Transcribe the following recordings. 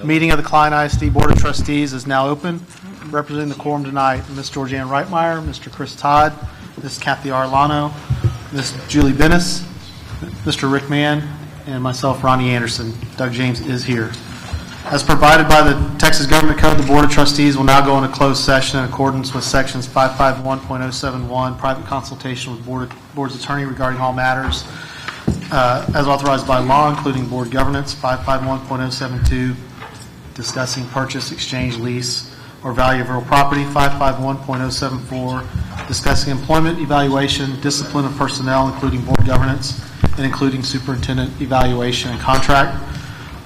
Meeting of the Klein ISD Board of Trustees is now open. Representing the quorum tonight, Ms. Georgianne Reitmeyer, Mr. Chris Todd, Ms. Kathy Arlano, Ms. Julie Bennis, Mr. Rick Mann, and myself, Ronnie Anderson. Doug James is here. As provided by the Texas Government Code, the Board of Trustees will now go into closed session in accordance with Sections 551.071, private consultation with Board's attorney regarding all matters as authorized by law, including board governance, 551.072, discussing purchase, exchange, lease, or value of real property, 551.074, discussing employment, evaluation, discipline of personnel, including board governance, and including superintendent evaluation and contract,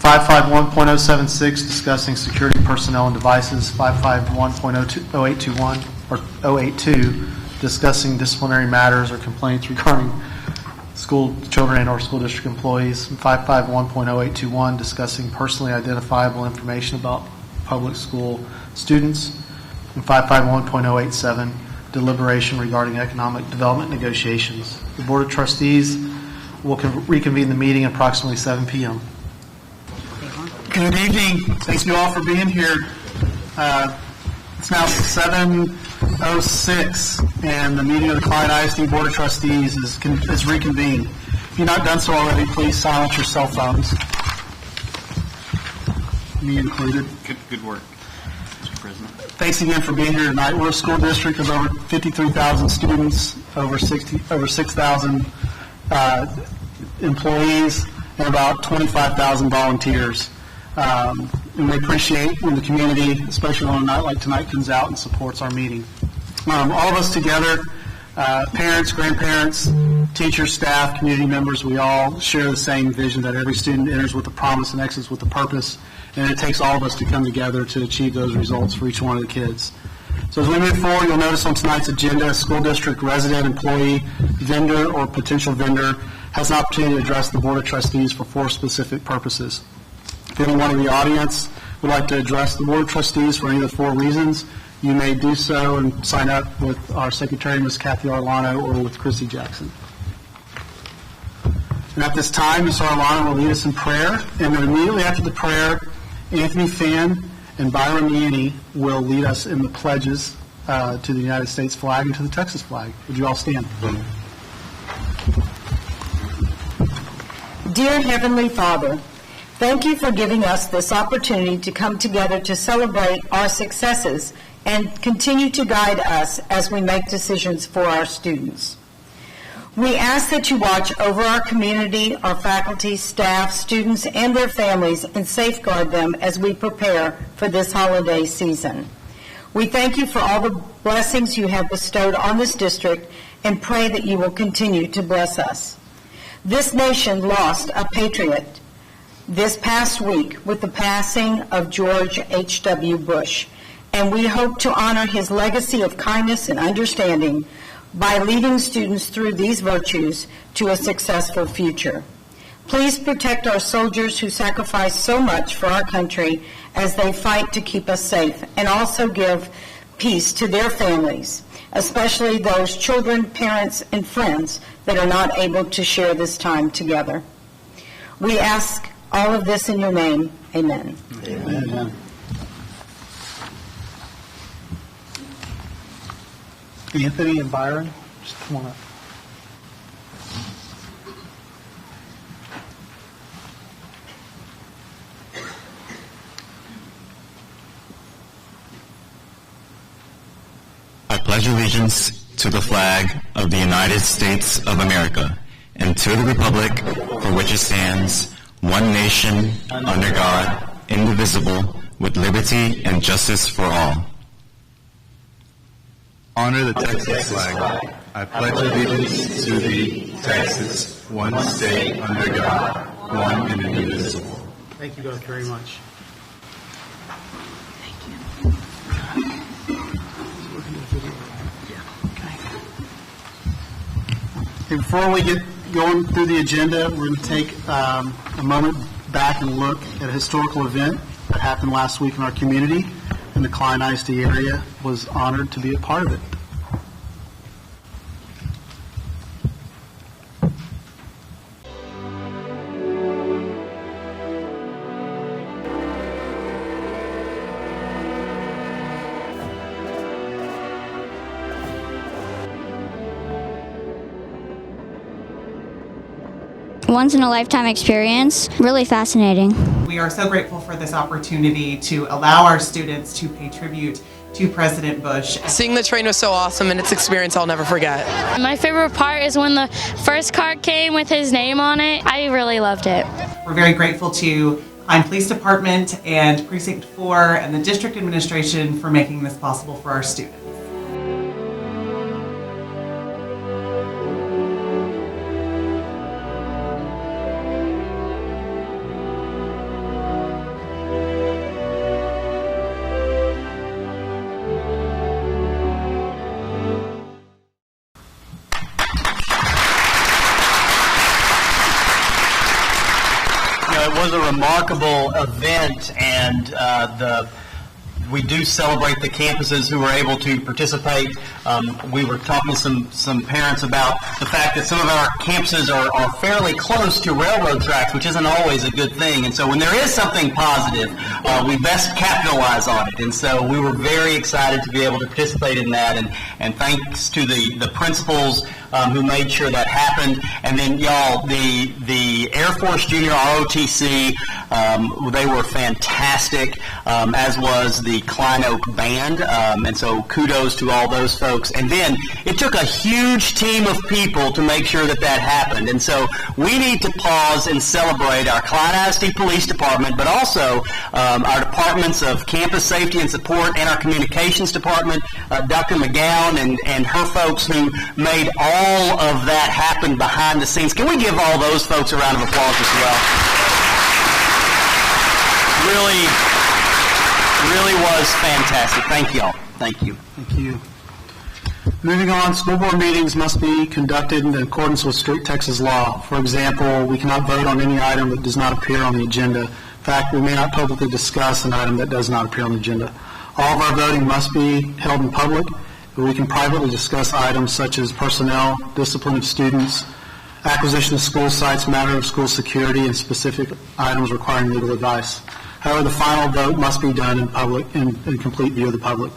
551.076, discussing security personnel and devices, 551.0821 or 082, discussing disciplinary matters or complaints regarding school children and or school district employees, 551.0821, discussing personally identifiable information about public school students, and 551.087, deliberation regarding economic development negotiations. The Board of Trustees will reconvene the meeting at approximately 7 p.m. Good evening. Thanks you all for being here. It's now 7:06, and the meeting of the Klein ISD Board of Trustees is reconvened. If you've not done so already, please silence your cell phones. Me included. Good work, Mr. President. Thanks again for being here tonight. We're a school district of over 53,000 students, over 6,000 employees, and about 25,000 volunteers. And we appreciate when the community, especially on a night like tonight, comes out and supports our meeting. All of us together, parents, grandparents, teachers, staff, community members, we all share the same vision that every student enters with a promise and exits with a purpose, and it takes all of us to come together to achieve those results for each one of the kids. So as we move forward, you'll notice on tonight's agenda, school district resident, employee, vendor, or potential vendor has an opportunity to address the Board of Trustees for 4 specific purposes. If anyone in the audience would like to address the Board of Trustees for any of the 4 reasons, you may do so and sign up with our Secretary, Ms. Kathy Arlano, or with Chrissy Jackson. And at this time, Ms. Arlano will lead us in prayer, and then immediately after the prayer, Anthony Fan and Byron Yanni will lead us in the pledges to the United States flag and to the Texas flag. Would you all stand? Dear Heavenly Father, thank you for giving us this opportunity to come together to celebrate our successes and continue to guide us as we make decisions for our students. We ask that you watch over our community, our faculty, staff, students, and their families, and safeguard them as we prepare for this holiday season. We thank you for all the blessings you have bestowed on this district and pray that you will continue to bless us. This nation lost a patriot this past week with the passing of George H.W. Bush, and we hope to honor his legacy of kindness and understanding by leading students through these virtues to a successful future. Please protect our soldiers who sacrifice so much for our country as they fight to keep us safe, and also give peace to their families, especially those children, parents, and friends that are not able to share this time together. We ask all of this in your name. Amen. Amen. Anthony and Byron, just come on up. I pledge allegiance to the flag of the United States of America and to the republic for which it stands, one nation, under God, indivisible, with liberty and justice for all. Honor the Texas flag. I pledge allegiance to thee, Texas, one state under God, one and indivisible. Thank you both very much. Before we get going through the agenda, we're going to take a moment back and look at a historical event that happened last week in our community, and the Klein ISD area was honored to be a part of it. once-in-a-lifetime experience. Really fascinating. We are so grateful for this opportunity to allow our students to pay tribute to President Bush. Seeing the train was so awesome, and it's an experience I'll never forget. My favorite part is when the first card came with his name on it. I really loved it. We're very grateful to Klein Police Department and Precinct 4 and the district administration for making this possible for our students. It was a remarkable event, and we do celebrate the campuses who were able to participate. We were talking to some parents about the fact that some of our campuses are fairly close to railroad tracks, which isn't always a good thing. And so when there is something positive, we best capitalize on it. And so we were very excited to be able to participate in that. And thanks to the principals who made sure that happened. And then, y'all, the Air Force Junior ROTC, they were fantastic, as was the Klein Oak Band. And so kudos to all those folks. And then it took a huge team of people to make sure that happened. And so we need to pause and celebrate our Klein ISD Police Department, but also our departments of campus safety and support and our communications department, Dr. McGowan and her folks who made all of that happen behind the scenes. Can we give all those folks a round of applause as well? Really was fantastic. Thank you all. Thank you. Thank you. Moving on, school board meetings must be conducted in accordance with strict Texas law. For example, we cannot vote on any item that does not appear on the agenda. In fact, we may not publicly discuss an item that does not appear on the agenda. All of our voting must be held in public, but we can privately discuss items such as personnel, discipline of students, acquisition of school sites, matter of school security, and specific items requiring legal advice. However, the final vote must be done in public, in complete view of the public.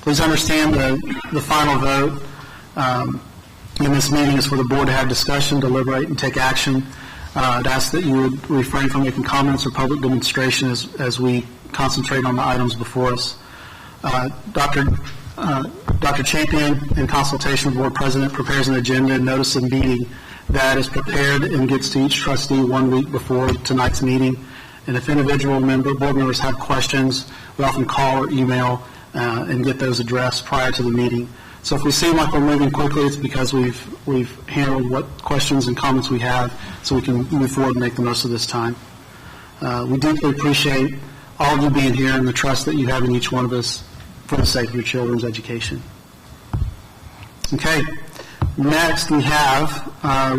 Please understand the final vote in this meeting is for the board to have discussion, deliberate, and take action. I'd ask that you would refrain from making comments or public demonstration as we concentrate on the items before us. Dr. Champion, in consultation with board president, prepares an agenda and notice of meeting that is prepared and gets to each trustee 1 week before tonight's meeting. And if individual board members have questions, we often call or email and get those addressed prior to the meeting. So if we seem like we're moving quickly, it's because we've handled what questions and comments we have so we can move forward and make the most of this time. We deeply appreciate all of you being here and the trust that you have in each one of us for the sake of your children's education. Okay, next we have,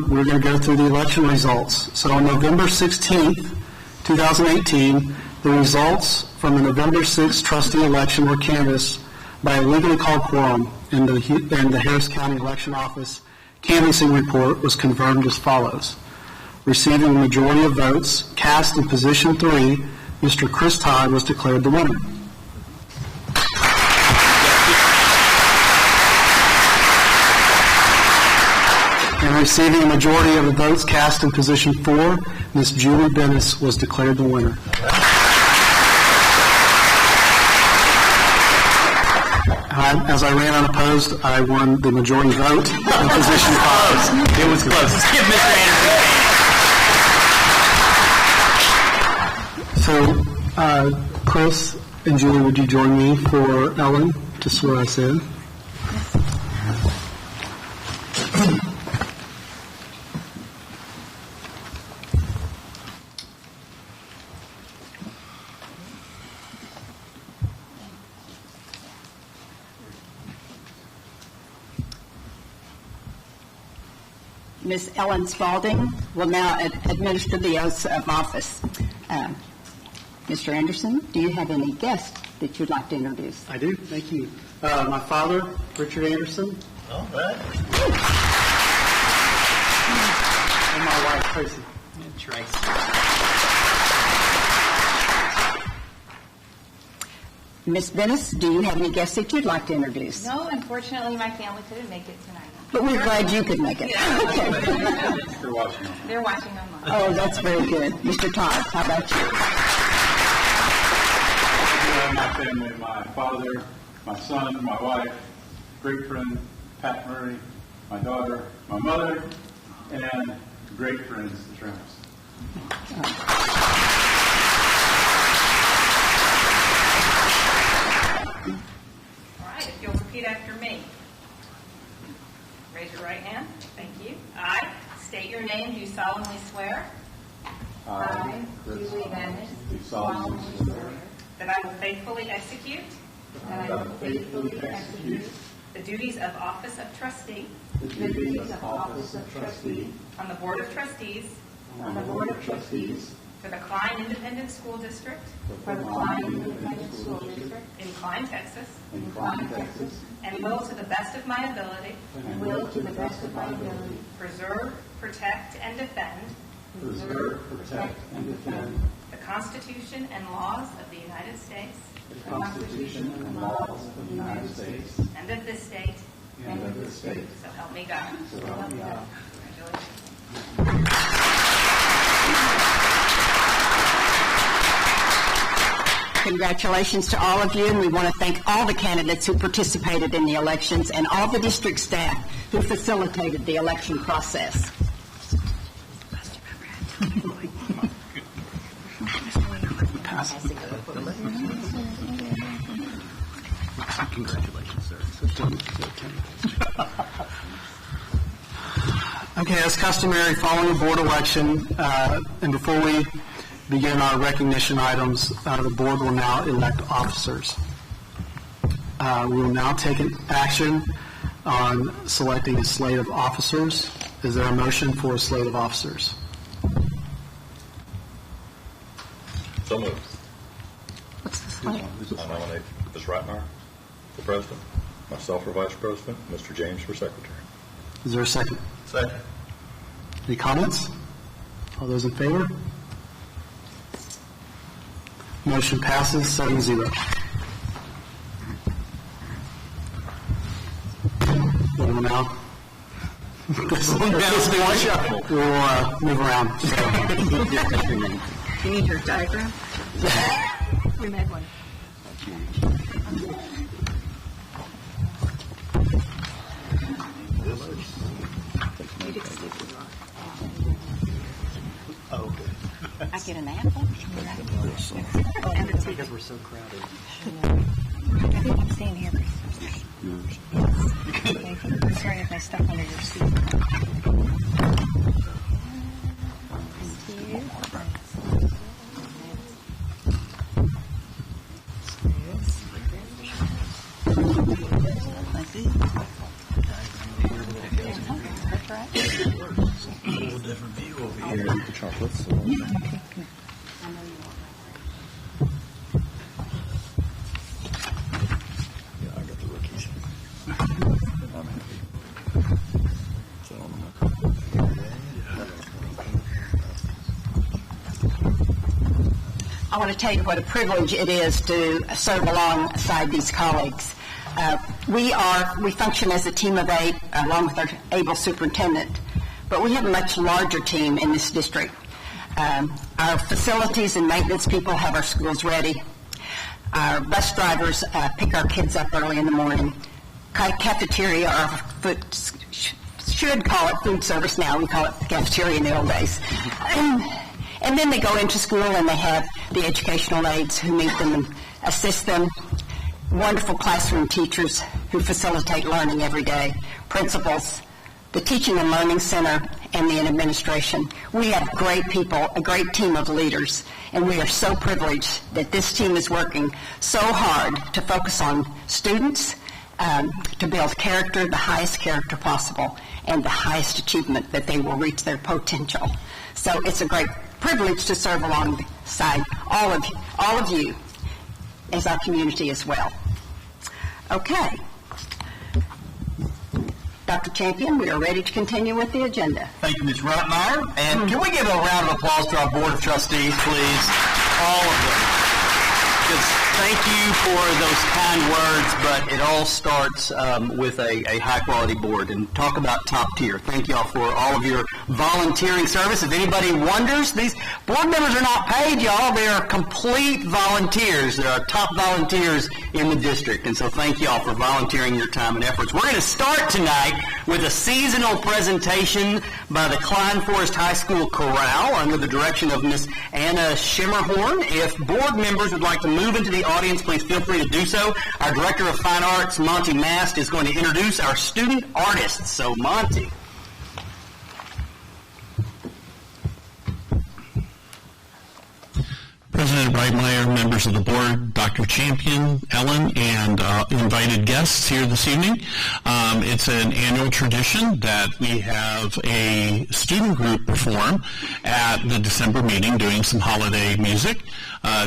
we're going to go through the election results. So on November 16th, 2018, the results from the November 6th trustee election were canvassed by a legally called quorum, and the Harris County Election Office canvassing report was confirmed as follows. Receiving the majority of votes cast in position 3, Mr. Chris Todd was declared the winner. And receiving a majority of the votes cast in position 4, Ms. Julie Bennis was declared the winner. As I ran unopposed, I won the majority vote in position 5. It was close. Let's give Mr. Anderson a So, Chris and Julie, would you join me for Ellen to swear us in? Ms. Ellen Spalding will now administer the oaths of office. Mr. Anderson, do you have any guests that you'd like to introduce? I do, thank you. My father, Richard Anderson. All right. And my wife, Tracy. Ms. Bennis, do you have any guests that you'd like to introduce? No, unfortunately, my family couldn't make it tonight. But we're glad you could make it. Okay. watching online. They're watching online. Oh, that's very good. Mr. Todd, how about you? My family, my father, my son, my wife, great friend Pat Murray, my daughter, my mother, and great friends, the Trimms. All right, if you'll repeat after me. Raise your right hand. Thank you. I state your name. Do solemnly swear. I, Julie Dennis, do solemnly swear that I will faithfully execute that I will faithfully execute the duties of office of trustee the duties of office of trustee on the Board of Trustees on the Board of Trustees for the Klein Independent School District for the Klein Independent School District in Klein, Texas, in Klein, Texas, and will to the best of my ability and will to the best of my ability preserve, protect, and defend preserve, protect, and defend the Constitution and laws of the United States the Constitution and laws of the United States and of this state, and of this state. so help me God. So help me God. Congratulations. Congratulations to all of you, and we want to thank all the candidates who participated in the elections and all the district staff who facilitated the election process. Congratulations, sir. Okay, as customary, following the board election, and before we begin our recognition items, the board will now elect officers. We will now take an action on selecting a slate of officers. Is there a motion for a slate of officers? So moved. What's the slate? I nominate Ms. Reitmeyer for president, myself for vice president, Mr. James for secretary. Is there a second? Second. Any comments? All those in favor? Motion passes 7-0. We'll now we'll move around. You need your diagram? We made one. I get an apple? Oh, and the tea. Because we're so crowded. I think I'm staying here. Okay. I'm sorry if I stuck under your seat. A little different view over here. The chocolates. Yeah, I got the rookies. I'm happy. So I want to tell you what a privilege it is to serve alongside these colleagues. We function as a team of 8, along with our able superintendent, but we have a much larger team in this district. Our facilities and maintenance people have our schools ready. Our bus drivers pick our kids up early in the morning. Cafeteria, should call it food service now. We call it cafeteria in the old days. And then they go into school and they have the educational aides who meet them and assist them. Wonderful classroom teachers who facilitate learning every day. Principals, the Teaching and Learning Center, and the administration. We have great people, a great team of leaders, and we are so privileged that this team is working so hard to focus on students, to build character, the highest character possible, and the highest achievement that they will reach their potential. So it's a great privilege to serve alongside all of you as our community as well. Okay. Dr. Champion, we are ready to continue with the agenda. Thank you, Ms. Reitmeyer. And can we give a round of applause to our Board of Trustees, please? All of them. Just Thank you for those kind words, but it all starts with a high-quality board. And talk about top tier. Thank you all for all of your volunteering service. If anybody wonders, these board members are not paid, y'all. They are complete volunteers. They are top volunteers in the district. And so thank you all for volunteering your time and efforts. We're going to start tonight with a seasonal presentation by the Klein High School Chorale under the direction of Miss Anna Schimmerhorn. If board members would like to move into the audience, please feel free to do so. Our Director of Fine Arts, Monty Mast, is going to introduce our student artists. So, Monty. President Reitmeyer, members of the board, Dr. Champion, Ellen, and invited guests here this evening. It's an annual tradition that we have a student group perform at the December meeting doing some holiday music.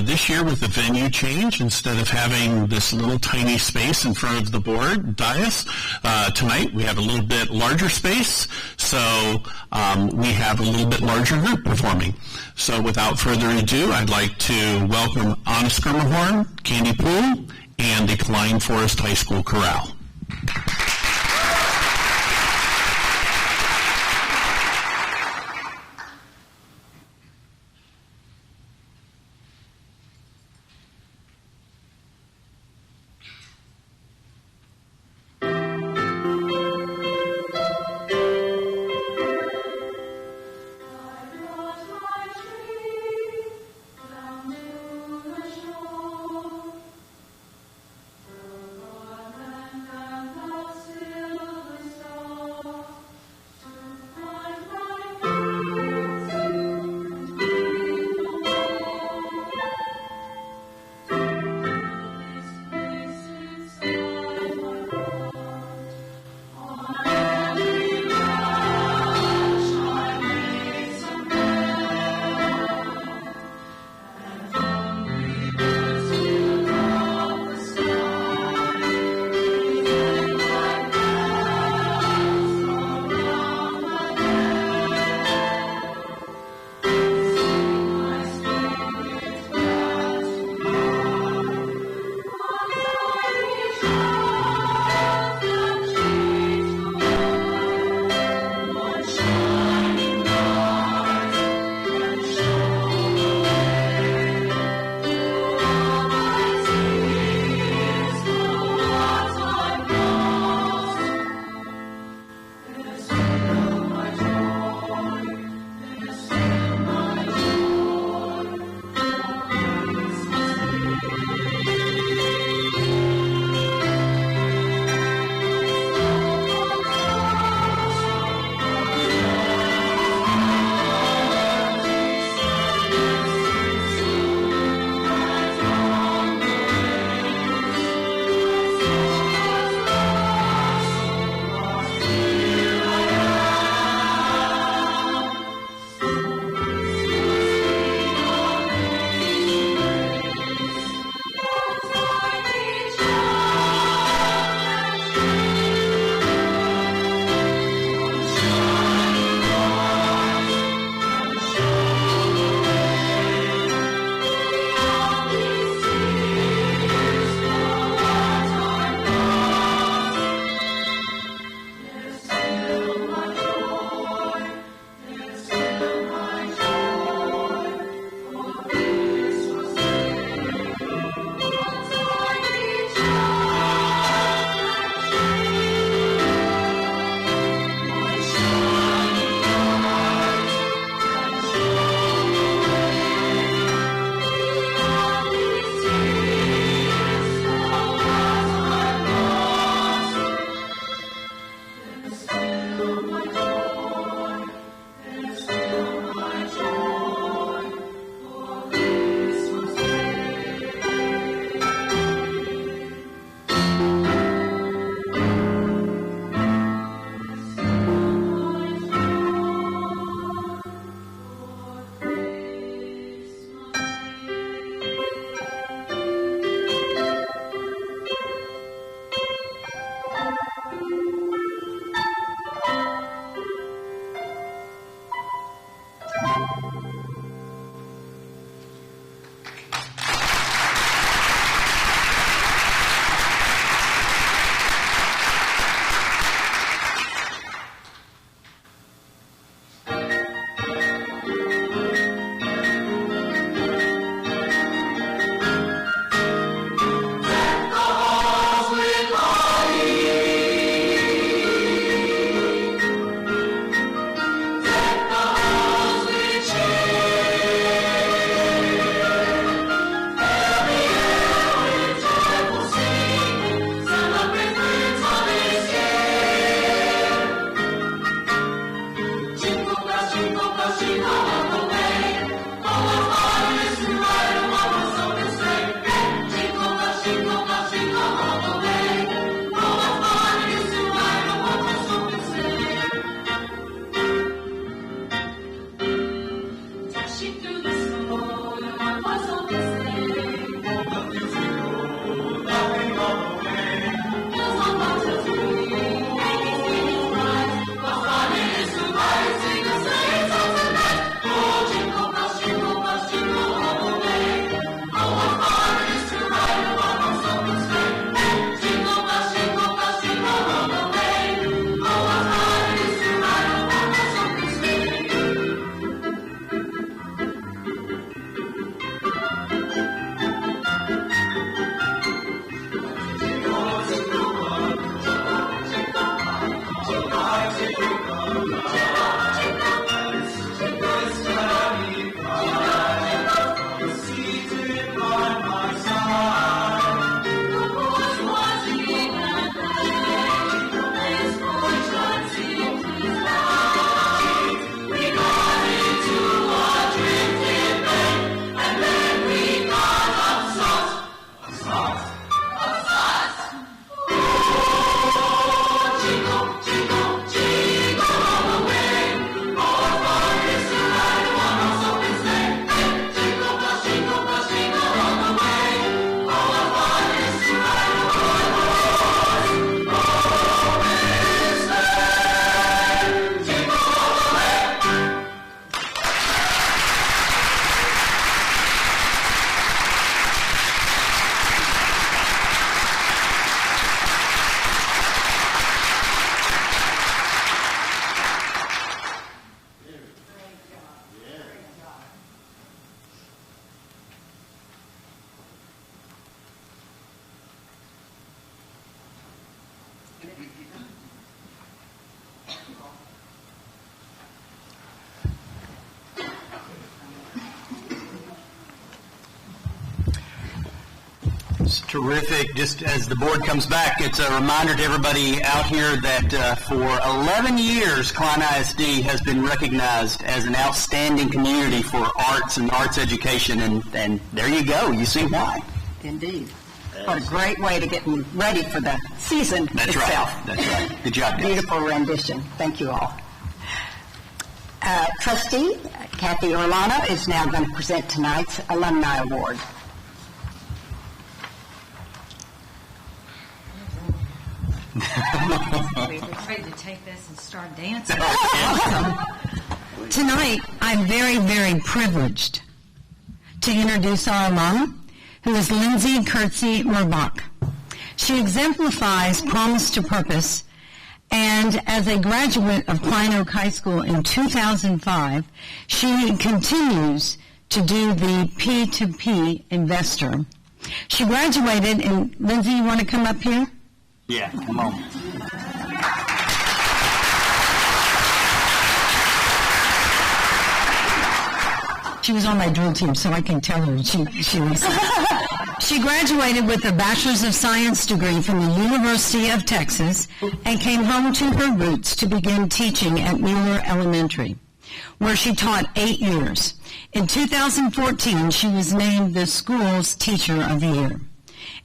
This year with the venue change, instead of having this little tiny space in front of the board dais, tonight we have a little bit larger space, so we have a little bit larger group performing. So without further ado, I'd like to welcome Anna Schimmerhorn, Candy Poole, and the Klein Forest High School Chorale. Thank you. It's terrific. Just as the board comes back, it's a reminder to everybody out here that for 11 years, Klein ISD has been recognized as an outstanding community for arts and arts education, and there you go. You see why. Indeed. What a great way to get ready for the season That's itself. Right. That's right. Good job, guys. Beautiful rendition. Thank you all. Trustee Kathy Orlano is now going to present tonight's Alumni Award. We were afraid to take this and start dancing. Tonight, I'm very, very privileged to introduce our alum, who is Lindsay Kurtzy Murbach. She exemplifies promise to purpose, and as a graduate of Klein Oak High School in 2005, she continues to do the P2P investor. She graduated, and Lindsay, you want to come up here? Yeah, come on. She was on my drill team, so I can tell her she was. She graduated with a Bachelor's of Science degree from the University of Texas and came home to her roots to begin teaching at Mueller Elementary, where she taught 8 years. In 2014, she was named the school's Teacher of the Year.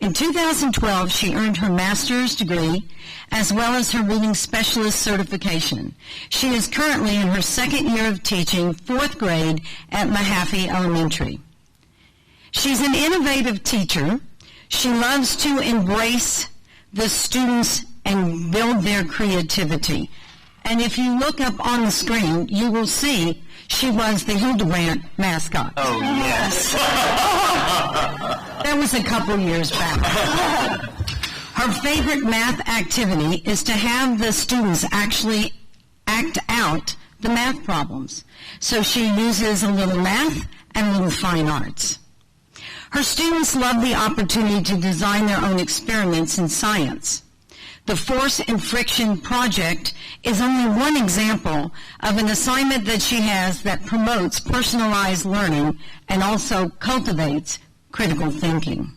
In 2012, she earned her master's degree as well as her reading specialist certification. She is currently in her second year of teaching 4th grade at Mahaffey Elementary. She's an innovative teacher. She loves to embrace the students and build their creativity. And if you look up on the screen, you will see she was the Hildebrandt mascot. Oh, yes. That was a couple years back. Her favorite math activity is to have the students actually act out the math problems. So she uses a little math and a little fine arts. Her students love the opportunity to design their own experiments in science. The Force and Friction project is only one example of an assignment that she has that promotes personalized learning and also cultivates critical thinking.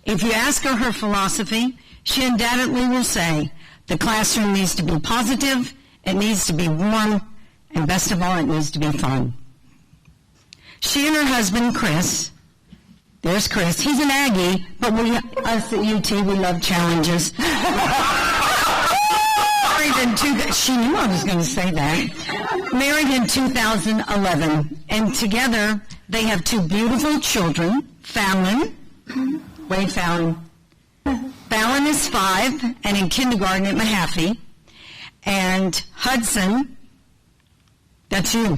If you ask her her philosophy, she undoubtedly will say, the classroom needs to be positive, it needs to be warm, and best of all, it needs to be fun. She and her husband, Chris, there's Chris, he's an Aggie, but us at UT, we love challenges. She knew I was going to say that. Married in 2011, and together they have two beautiful children, Fallon. Wade Fallon. Fallon is 5 and in kindergarten at Mahaffey. And Hudson, that's you.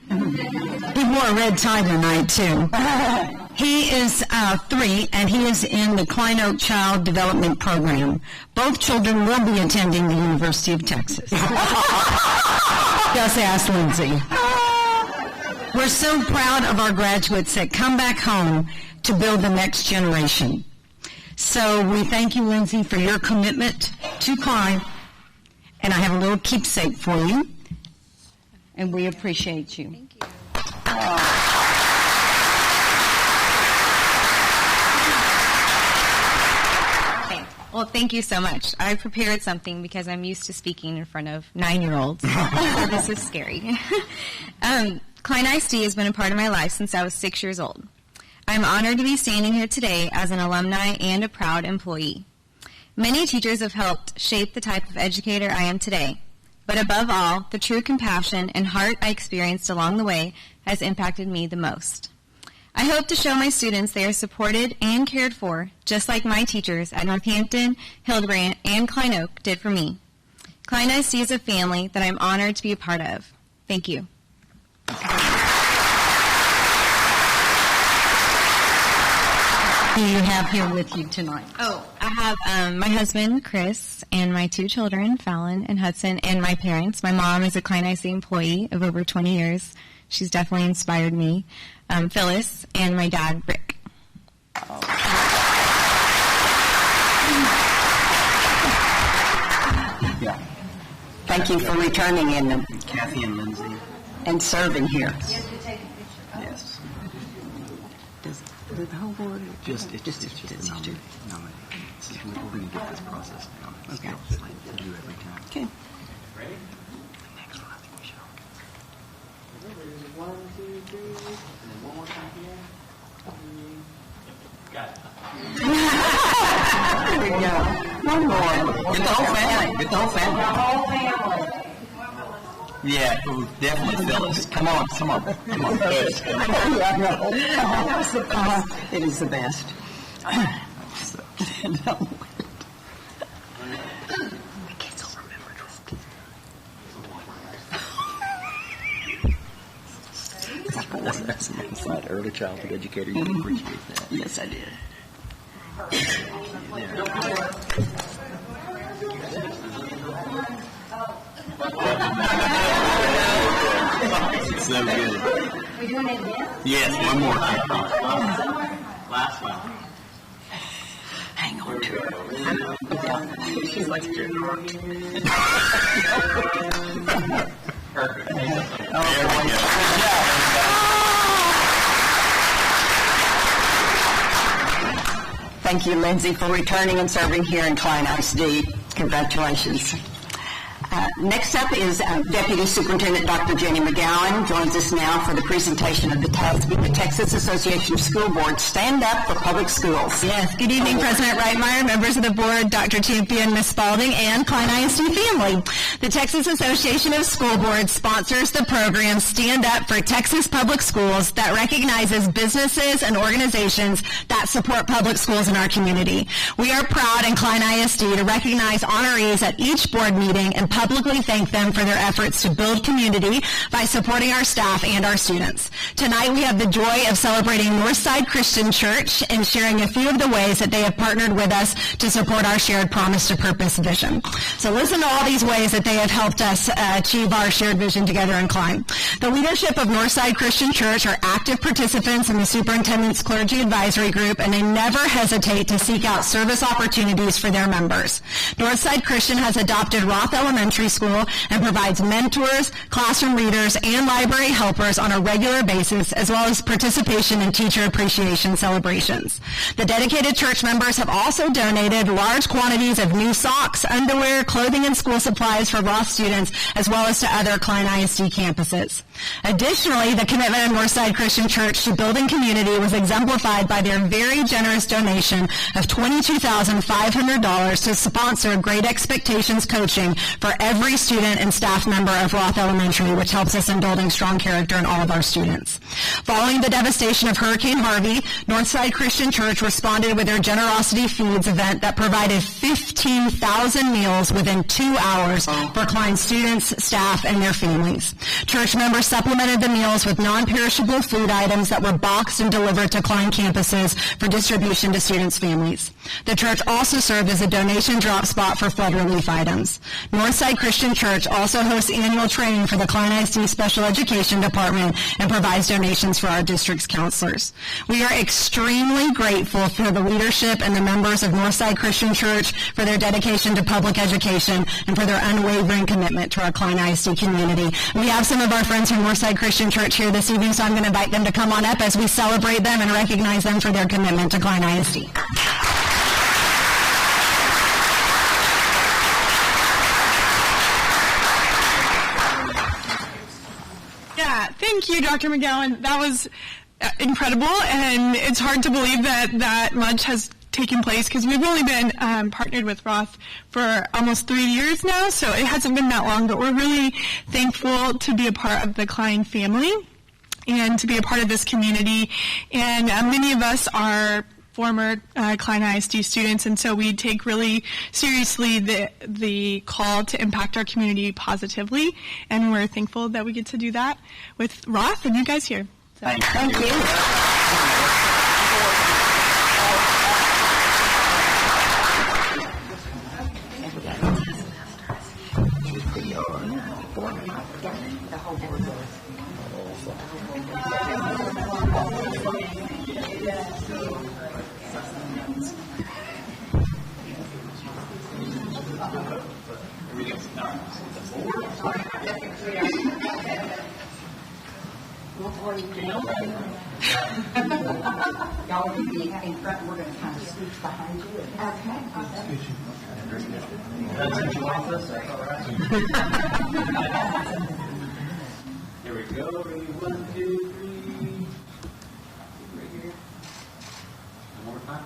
He wore a red tie tonight, too. He is 3, and he is in the Klein Oak Child Development Program. Both children will be attending the University of Texas. Just ask Lindsay. We're so proud of our graduates that come back home to build the next generation. So we thank you, Lindsay, for your commitment to Klein, and I have a little keepsake for you, and we appreciate you. Thank you. Okay. Well, thank you so much. I prepared something because I'm used to speaking in front of 9-year-olds. So this is scary. Klein ISD has been a part of my life since I was 6 years old. I'm honored to be standing here today as an alumni and a proud employee. Many teachers have helped shape the type of educator I am today, but above all, the true compassion and heart I experienced along the way has impacted me the most. I hope to show my students they are supported and cared for, just like my teachers at Northampton, Hildebrandt, and Klein Oak did for me. Klein ISD is a family that I'm honored to be a part of. Thank you. Who do you have here with you tonight? Oh, I have my husband, Chris, and my 2 children, Fallon and Hudson, and my parents. My mom is a Klein ISD employee of over 20 years. She's definitely inspired me. Phyllis, and my dad, Rick. Yeah. Thank you for returning in Kathy and Lindsay. and serving here. Yes. The whole board? Just the nominee. We're going to get this process down. Okay. To do every time. Okay. Ready? The next one, I think we should all get. 1, 2, 3, and then one more time here. Got it. There we go. One more. Get the whole family. Get the whole family. Yeah, definitely Phyllis. Come on. It is the best. That's an inside early childhood educator. You can appreciate that. Yes, I did. So good. We're doing it again? Yes, one more. Last one. Hang on to her. She's like, Perfect. Thank you, Lindsay, for returning and serving here in Klein ISD. Congratulations. Next up is Deputy Superintendent Dr. Jenny McGowan joins us now for the presentation of the Texas Association of School Boards Stand Up for Public Schools. Yes, good evening, President Reitmeyer, members of the board, Dr. Champion, Ms. Spalding, and Klein ISD family. The Texas Association of School Boards sponsors the program Stand Up for Texas Public Schools that recognizes businesses and organizations that support public schools in our community. We are proud in Klein ISD to recognize honorees at each board meeting and publicly thank them for their efforts to build community by supporting our staff and our students. Tonight we have the joy of celebrating Northside Christian Church and sharing a few of the ways that they have partnered with us to support our shared promise to purpose vision. So listen to all these ways that they have helped us achieve our shared vision together in Klein. The leadership of Northside Christian Church are active participants in the Superintendent's Clergy Advisory Group, and they never hesitate to seek out service opportunities for their members. Northside Christian has adopted Roth Elementary school and provides mentors, classroom readers, and library helpers on a regular basis, as well as participation in teacher appreciation celebrations. The dedicated church members have also donated large quantities of new socks, underwear, clothing, and school supplies for Roth students, as well as to other Klein ISD campuses. Additionally, the commitment of Northside Christian Church to building community was exemplified by their very generous donation of $22,500 to sponsor Great Expectations coaching for every student and staff member of Roth Elementary, which helps us in building strong character in all of our students. Following the devastation of Hurricane Harvey, Northside Christian Church responded with their Generosity Feeds event that provided 15,000 meals within 2 hours for Klein students, staff, and their families. Church members supplemented the meals with non-perishable food items that were boxed and delivered to Klein campuses for distribution to students' families. The church also served as a donation drop spot for flood relief items. Northside Christian Church also hosts annual training for the Klein ISD Special Education Department and provides donations for our district's counselors. We are extremely grateful for the leadership and the members of Northside Christian Church for their dedication to public education and for their unwavering commitment to our Klein ISD community. We have some of our friends from Northside Christian Church here this evening, so I'm going to invite them to come on up as we celebrate them and recognize them for their commitment to Klein ISD. Yeah, thank you, Dr. McGowan. That was incredible, and it's hard to believe that much has taken place because we've only been partnered with Roth for almost 3 years now, so it hasn't been that long, but we're really thankful to be a part of the Klein family and to be a part of this community. And many of us are former Klein ISD students, and so we take really seriously the call to impact our community positively, and we're thankful that we get to do that with Roth and you guys here. So. Thank you. Y'all will be in front, we're going to kind of scooch behind you. Here we go. Ready, 1, 2, 3. Right here. One more time.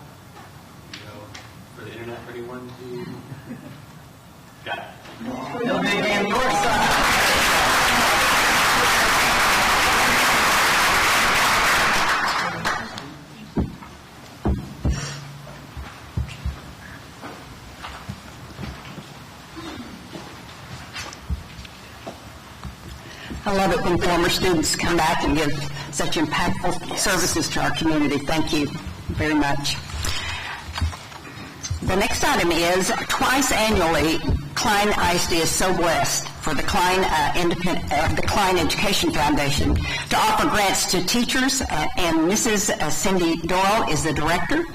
Here we go. For the internet, ready, 1, 2. Got it. No big man, your side. I love it when former students come back and give such impactful services to our community. Thank you very much. The next item is, twice annually, Klein ISD is so blessed for the Klein Education Foundation to offer grants to teachers, and Mrs. Cindy Doyle is the director,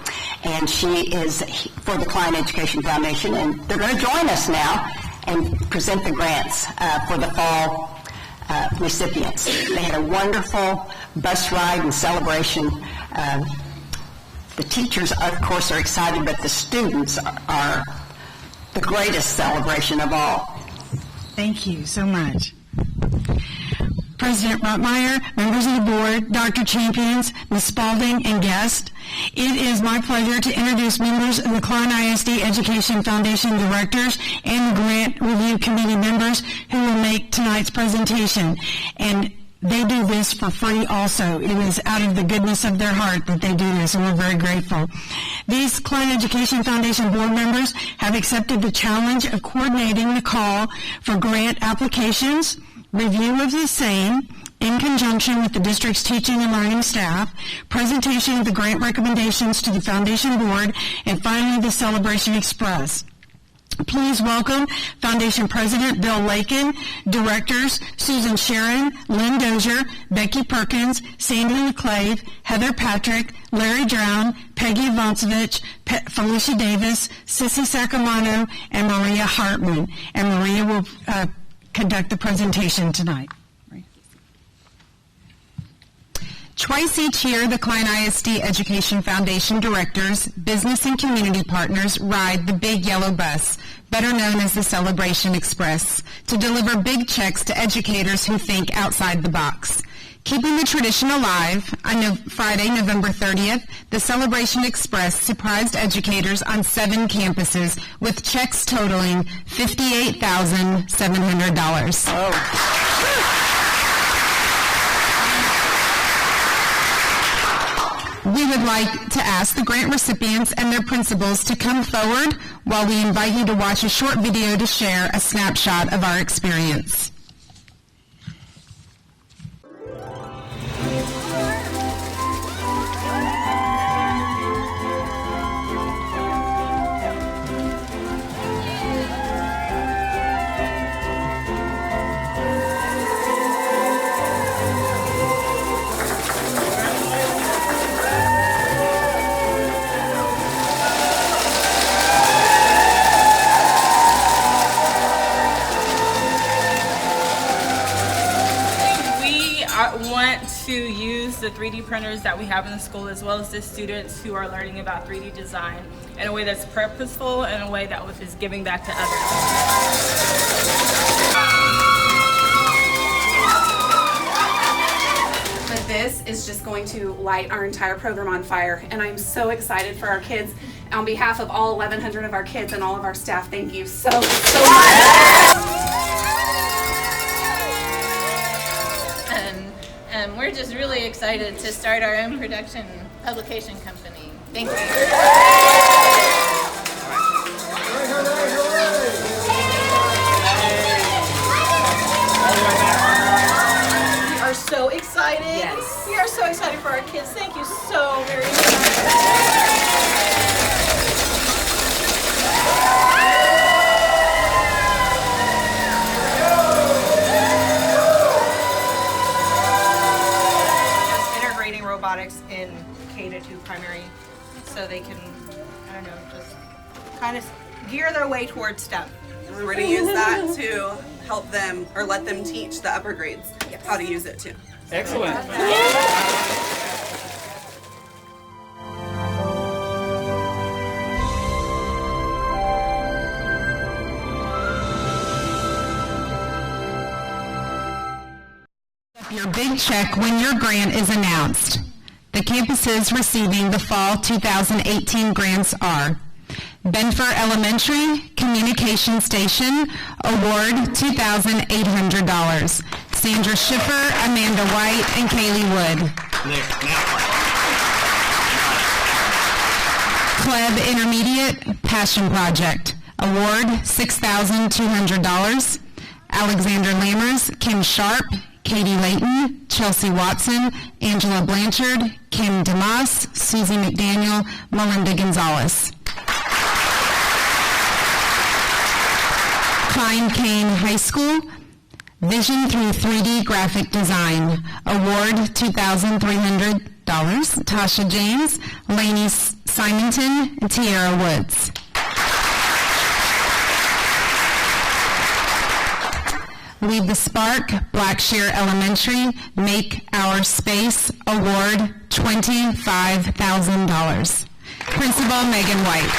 and she is for the Klein Education Foundation, and they're going to join us now and present the grants for the fall recipients. They had a wonderful bus ride and celebration. The teachers, of course, are excited, but the students are the greatest celebration of all. Thank you so much. President Rottmeyer, members of the board, Dr. Champions, Ms. Spalding, and guests, it is my pleasure to introduce members of the Klein ISD Education Foundation directors and the Grant Review Committee members who will make tonight's presentation. And they do this for free also. It is out of the goodness of their heart that they do this, and we're very grateful. These Klein Education Foundation board members have accepted the challenge of coordinating the call for grant applications, review of the same, in conjunction with the district's teaching and learning staff, presentation of the grant recommendations to the foundation board, and finally the celebration express. Please welcome Foundation President Bill Lakin, Directors Susan Sharon, Lynn Dozier, Becky Perkins, Sandy McClave, Heather Patrick, Larry Drown, Peggy Voncevich, Felicia Davis, Sissy Sacramento, and Maria Hartman. And Maria will conduct the presentation tonight. Twice each year, the Klein ISD Education Foundation directors, business and community partners ride the Big Yellow Bus, better known as the Celebration Express, to deliver big checks to educators who think outside the box. Keeping the tradition alive, on Friday, November 30th, the Celebration Express surprised educators on 7 campuses with checks totaling $58,700. We would like to ask the grant recipients and their principals to come forward while we invite you to watch a short video to share a snapshot of our experience. To use the 3D printers that we have in the school, as well as the students who are learning about 3D design in a way that's purposeful and a way that is giving back to others. But this is just going to light our entire program on fire, and I'm so excited for our kids. On behalf of all 1,100 of our kids and all of our staff, thank you so much. And we're just really excited to start our own production publication company. Thank you. We are so excited. Yes. We are so excited for our kids. Thank you so very much. Robotics in K-2 primary, so they can, I don't know, just kind of gear their way towards STEM. And we're going to use that to help them, or let them teach the upper grades how to use it too. Excellent. Your big check when your grant is announced. The campuses receiving the Fall 2018 grants are Benfer Elementary Communication Station, award $2,800. Sandra Schiffer, Amanda White, and Kaylee Wood. Kleb Intermediate Passion Project, award $6,200. Alexander Lammers, Kim Sharp, Katie Layton, Chelsea Watson, Angela Blanchard, Kim DeMoss, Susie McDaniel, Melinda Gonzalez. Klein High School, Vision Through 3D Graphic Design, award $2,300. Tasha James, Lainey Simonton, and Tiara Woods. Lead the Spark, Blackshear Elementary, Make Our Space, award $25,000. Principal Megan White.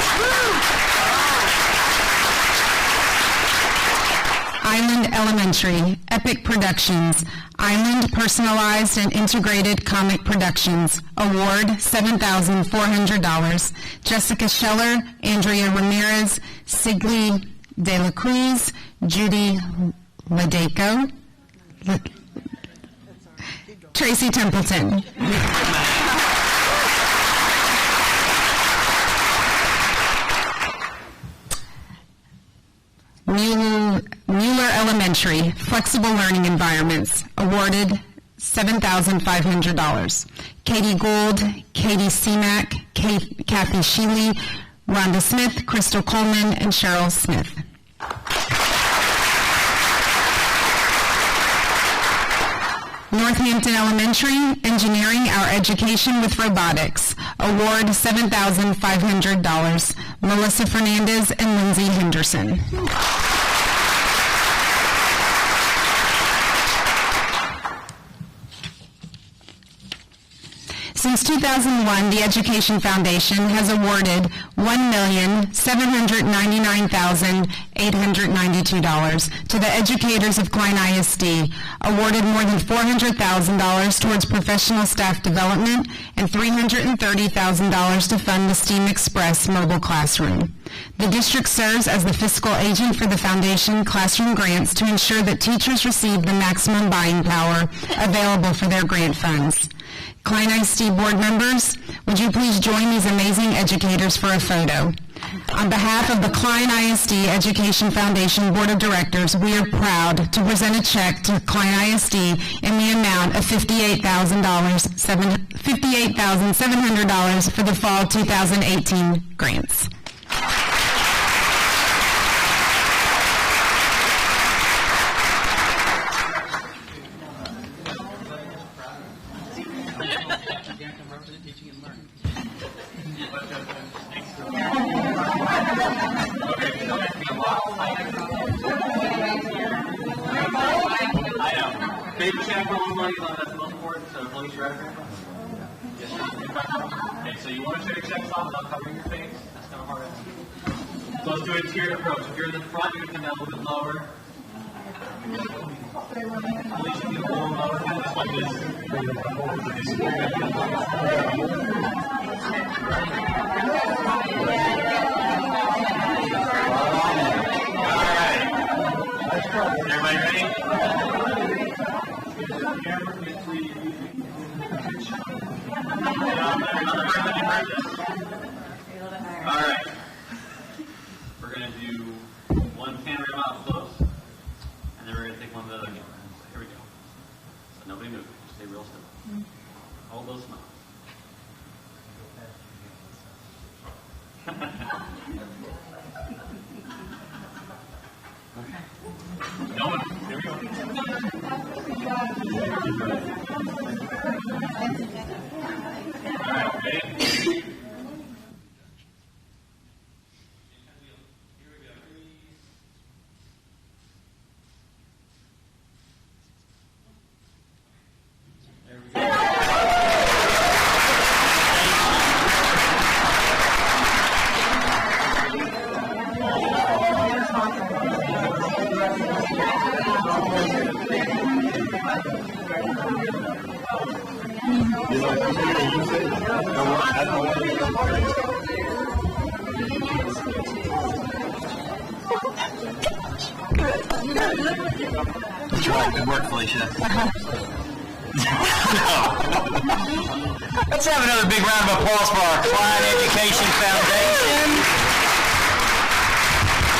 Island Elementary, Epic Productions, Island Personalized and Integrated Comic Productions, award $7,400. Jessica Scheller, Andrea Ramirez, Sigli De La Cruz, Judy Ladeco, Tracy Templeton. Mueller Elementary, Flexible Learning Environments, awarded $7,500. Katie Gould, Katie Seamack, Kathy Sheely, Rhonda Smith, Crystal Coleman, and Cheryl Smith. Northampton Elementary, Engineering Our Education with Robotics. Award $7,500. Melissa Fernandez and Lindsay Henderson. Since 2001, the Education Foundation has awarded $1,799,892 to the educators of Klein ISD, awarded more than $400,000 towards professional staff development, and $330,000 to fund the STEAM Express mobile classroom. The district serves as the fiscal agent for the foundation classroom grants to ensure that teachers receive the maximum buying power available for their grant funds. Klein ISD board members, would you please join these amazing educators for a photo? On behalf of the Klein ISD Education Foundation Board of Directors, we are proud to present a check to Klein ISD in the amount of $58,700 for the fall 2018 grants. Favorite chapter on money that's the most important, so please right there. Yes, okay, so you want to show your checks off without covering your face. That's kind of hard. So let's do a tiered approach. If you're in the front, you're going to come down a little bit lower. At least you get a little lower, just like this. All right. Everybody ready? All right. We're going to do one panorama out close, and then we're going to take one of the other camera. Here we go. So nobody move. Stay real still. Hold those smiles. Okay. No one. Here we go. All right, okay. That's right. Good work, Felicia. Let's have another big round of applause for our Klein Education Foundation.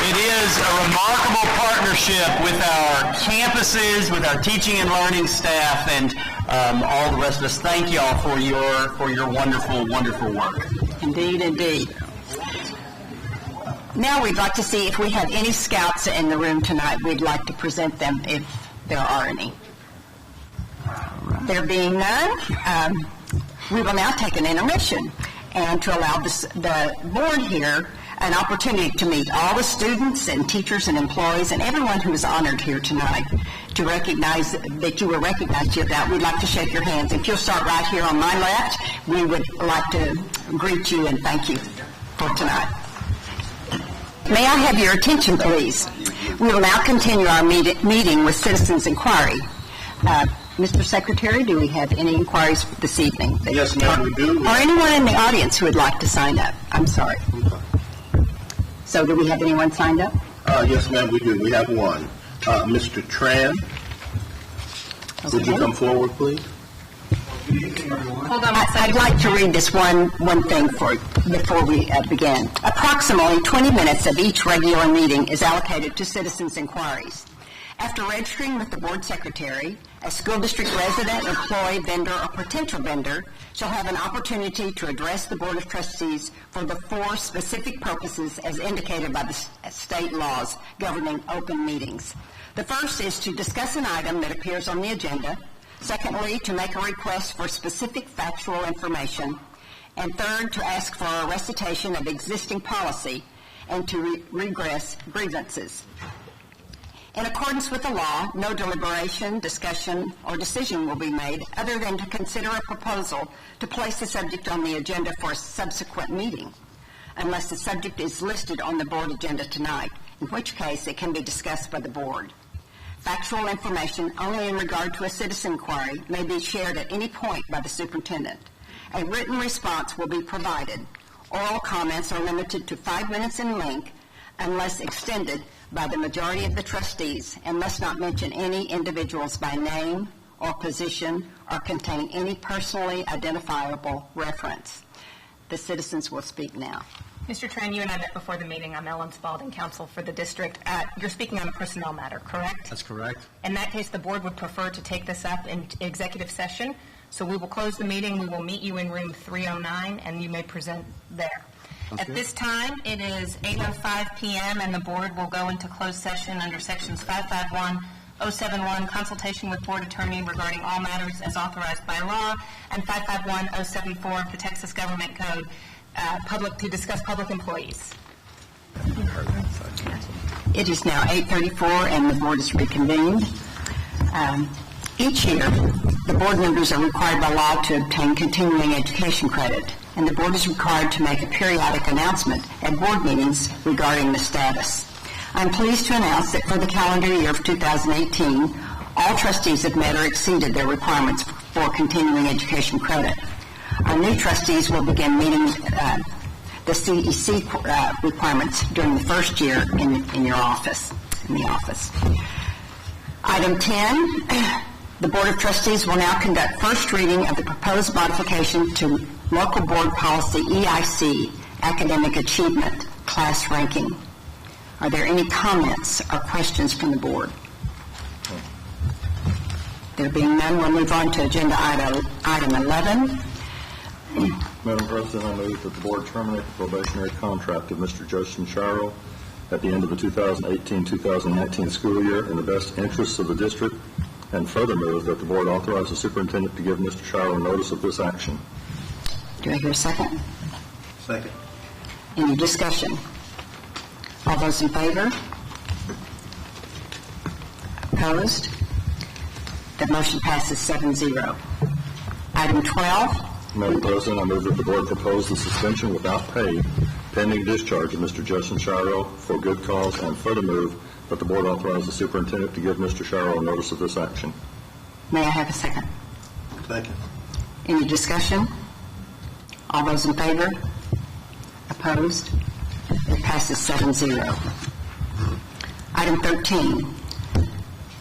It is a remarkable partnership with our campuses, with our teaching and learning staff, and all the rest of us. Thank you all for your wonderful, wonderful work. Indeed, indeed. Now we'd like to see if we have any scouts in the room tonight. We'd like to present them if there are any. There being none, we will now take an intermission and to allow the board here an opportunity to meet all the students and teachers and employees and everyone who is honored here tonight. To recognize that you were recognized here, that we'd like to shake your hands. If you'll start right here on my left, we would like to greet you and thank you for tonight. May I have your attention, please? We will now continue our meeting with Citizens Inquiry. Mr. Secretary, do we have any inquiries this evening? Yes, ma'am, we do. Or anyone in the audience who would like to sign up? I'm sorry. So do we have anyone signed up? Yes, ma'am, we do. We have one. Mr. Tran. Okay. Would you come forward, please? Hold on, I'd like to read this one thing before we begin. Approximately 20 minutes of each regular meeting is allocated to citizens' inquiries. After registering with the board secretary A school district resident, employee, vendor, or potential vendor shall have an opportunity to address the Board of Trustees for the 4 specific purposes as indicated by the state laws governing open meetings. The first is to discuss an item that appears on the agenda. Secondly, to make a request for specific factual information. And third, to ask for a recitation of existing policy and to redress grievances. In accordance with the law, no deliberation, discussion, or decision will be made other than to consider a proposal to place the subject on the agenda for a subsequent meeting, unless the subject is listed on the board agenda tonight, in which case it can be discussed by the board. Factual information only in regard to a citizen inquiry may be shared at any point by the superintendent. A written response will be provided. Oral comments are limited to 5 minutes in length unless extended by the majority of the trustees and must not mention any individuals by name or position or contain any personally identifiable reference. The citizens will speak now. Mr. Tran, you and I met before the meeting. I'm Ellen Spalding, counsel for the district. You're speaking on a personnel matter, correct? That's correct. In that case, the board would prefer to take this up in executive session. So we will close the meeting. We will meet you in room 309, and you may present there. At this time, it is 8:05 p.m., and the board will go into closed session under sections 551-071, consultation with board attorney regarding all matters as authorized by law, and 551-074 of the Texas Government Code, to discuss public employees. It is now 8:34 and the board is reconvened. Each year, the board members are required by law to obtain continuing education credit, and the board is required to make a periodic announcement at board meetings regarding the status. I'm pleased to announce that for the calendar year of 2018, all trustees have met or exceeded their requirements for continuing education credit. Our new trustees will begin meeting the CEC requirements during the first year in the office. Item 10, the Board of Trustees will now conduct first reading of the proposed modification to Local Board Policy EIC, Academic Achievement, Class Ranking. Are there any comments or questions from the board? There being none, we'll move on to agenda item 11. Madam President, I move that the board terminate the probationary contract of Mr. Justin Shiro at the end of the 2018-2019 school year in the best interests of the district, and further move that the board authorize the superintendent to give Mr. Shiro notice of this action. Do I hear a second? Second. Any discussion? All those in favor? Opposed? The motion passes 7-0. Item 12. Madam President, I move that the board propose the suspension without pay pending discharge of Mr. Justin Shiro for good cause, and further move that the board authorize the superintendent to give Mr. Shiro notice of this action. May I have a second? Second. Any discussion? All those in favor? Opposed? It passes 7-0. Item 13.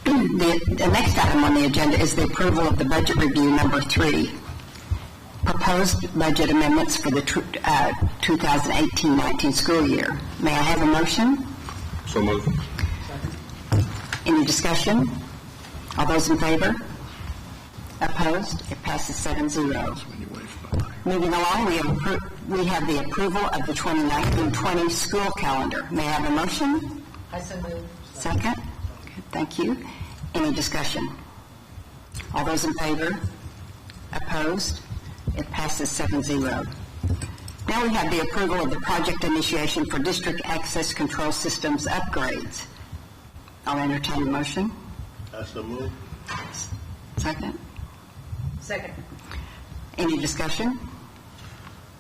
The next item on the agenda is the approval of the budget review number 3. Proposed budget amendments for the 2018-19 school year. May I have a motion? So moved. Any discussion? All those in favor? Opposed? It passes 7-0. Moving along, we have the approval of the 2019-20 school calendar. May I have a motion? I so move. Second? Okay, thank you. Any discussion? All those in favor? Opposed? It passes 7-0. Now we have the approval of the project initiation for district access control systems upgrades. I'll entertain a motion. I so move. Second? Second. Any discussion?